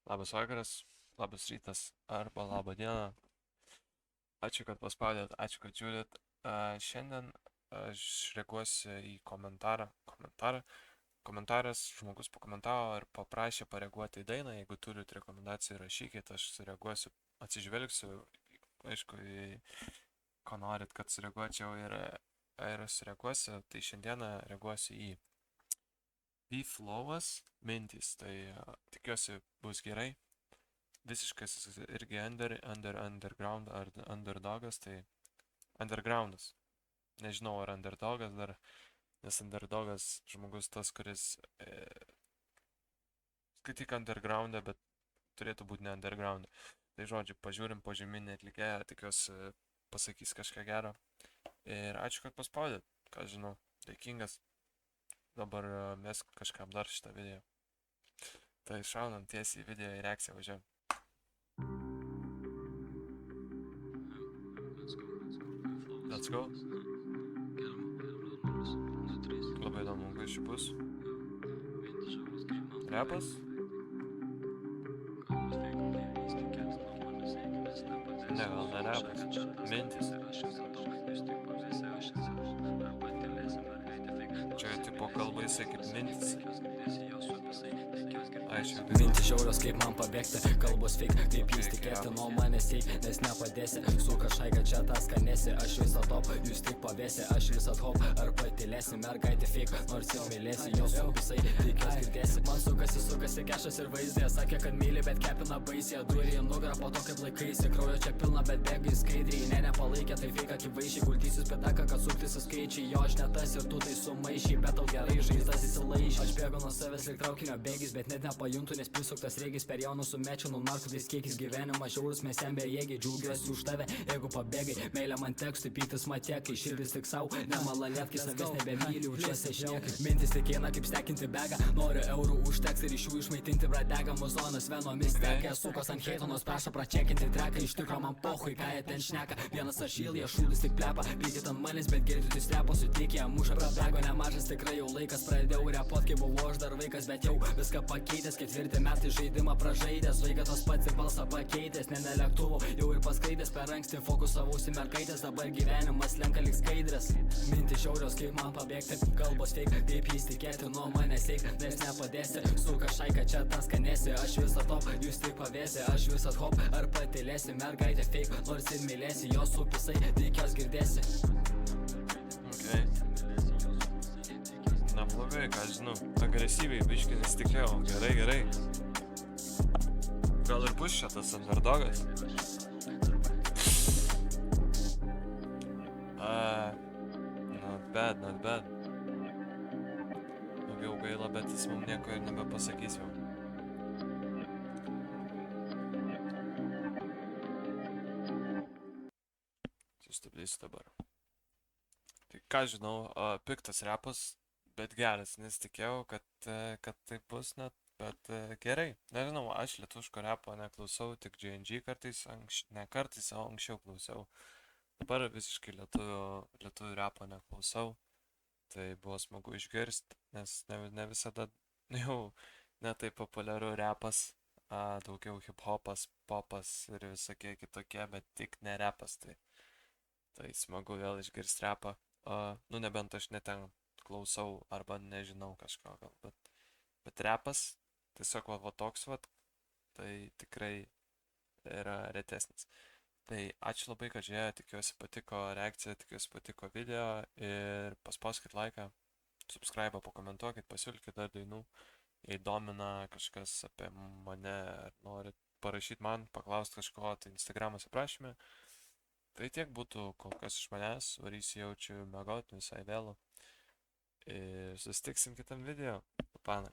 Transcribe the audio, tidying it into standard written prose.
Labas vakaras, labas rytas arba labą dieną. Ačiū, kad paspaudėt, ačiū, kad žiūrėt. Šiandien aš reaguosiu į komentarą. Komentaras žmogus pakomentavo ir paprašė pareaguoti į dainą. Jeigu turit rekomendacijų, rašykit, aš sureaguosiu, atsižvelgsiu, aišku, į ko norit, kad sureaguočiau ir sureaguosiu. Tai šiandieną reaguosiu į V-Flowas mintys, tai tikiuosi bus gerai. Visiškas irgi underground ar underdogas, tai undergroundas. Nežinau, ar underdogas dar, nes underdogas žmogus tas, kuris tik undergroundą, bet turėtų būti ne undergroundą. Tai žodžiu, pažiūrim požeminį atlikėją, tikiuosi pasakys kažką gero. Ir ačiū, kad paspaudėt, ką žinau, dėkingas. Dabar mes kažkam dar šitą video. Tai šaunam tiesiai į video į reakciją važiuojam. Let's go. Labai įdomu, kas čia bus. Repas? Ne, gal ne repas. Mintis. Čia tipo kalba jisai kaip mintis. Mintis žiaurios kaip man pabėgti, kalbos fake, kaip jis tikėti nuo manęs teik, nes nepadėsi, su kažkai, kad čia tas skanėsi, aš visą top, jūs tik pavėsi, aš visą hop, ar patylėsi, mergaitė fake, nors ir mylėsi, jos visai, tikiuos girdėsi, man sukasi kešas ir vaizdė, sakė, kad myli, bet kepina baisiai, durį į nugarą, po to kaip laikaisi, kraujo čia pilna, bet bėgai skaidriai, nepalaikė, tai fake akivaizdžiai, guldysis pedaka, kad suktis skaičiai, jo aš ne tas ir tu tai sumaišiai, bet tau gerai žaizdas įsilaišai, aš bėgu nuo savęs lyg traukinio bėgis, bet net nepajuntu, nes prisuktas regis per jaunus sumečiu, narkotais kiekis gyvenimas žiaurus, mes jam bejėgiai, džiaugiuosi už tave, jeigu pabėgai, meilė man tekstui, pyktis matiekai, širdis tik savo, nemalonėt, kai savęs nebemyli, jaučiuosi žniaukai, mintis tik eina kaip stekinti begą, noriu eurų užteks ir iš jų išmaitinti bradegą, muzonas venomis tekia, sukos ant heitonos, prašo pračekinti treką, iš tikro man pohui, ką jie ten šneka, vienas aš įlyje, šūdis tik plepa, pykit ant manęs, bet girdit jūs repo sutikė, muša prabego nemažas, tikrai jau laikas, pradėjau repot, kai buvau aš dar vaikas, bet jau viską pakeitęs, ketvirti metai žaidimą pražaidęs, vaikas tos pats ir balsą pakeitęs, ne lėktuvo, jau ir paskraidęs per anksti, fokusavausi mergaitės, dabar gyvenimas lenka lyg skaidrės, mintis žiaurios kaip man pabėgti, kalbos fake, kaip jis tikėti nuo manęs eik, nes nepadėsi, su kažkai, kad čia tas skanėsi, aš visą top, jūs tik pavėsi, aš visą hop, ar patylėsi, mergaitė fake, nors ir mylėsi, jos supisai, tikiuos girdėsi. Neblogai, ką žinau, agresyviai biškį nesitikėjau, gerai. Gal ir bus čia tas underdogas? Not bad. Daugiau gaila, bet jis mums nieko ir nebepasakys jau. Sustabdysiu dabar. Tai ką žinau, piktas repas, bet geras, nes tikėjau, kad tai bus net, bet gerai. Nežinau, aš lietuviško repo neklausau, tik J&G kartais, ne kartais, o anksčiau klausiau. Dabar visiškai lietuvių repo neklausau. Tai buvo smagu išgirsti, nes ne visada jau netai populiaru repas, daugiau hip-hopas, popas ir visokie kitokie, bet tik ne repas. Tai smagu vėl išgirsti repą. Nebent aš neten klausau arba nežinau kažko gal, bet repas tiesiog va toks, tai tikrai yra retesnis. Tai ačiū labai, kad žiūrėjote, tikiuosi patiko reakcija, tikiuosi patiko video ir paspauskit laiką, subscribe, pakomentuokit, pasiūlykit dar dainų, jei domina kažkas apie mane, ar norit parašyti man, paklausti kažko, tai Instagramas aprašyme. Tai tiek būtų kol kas iš manęs, varysiu jaučiu mėgoti visai vėlu ir susitiksim kitam video. Pana.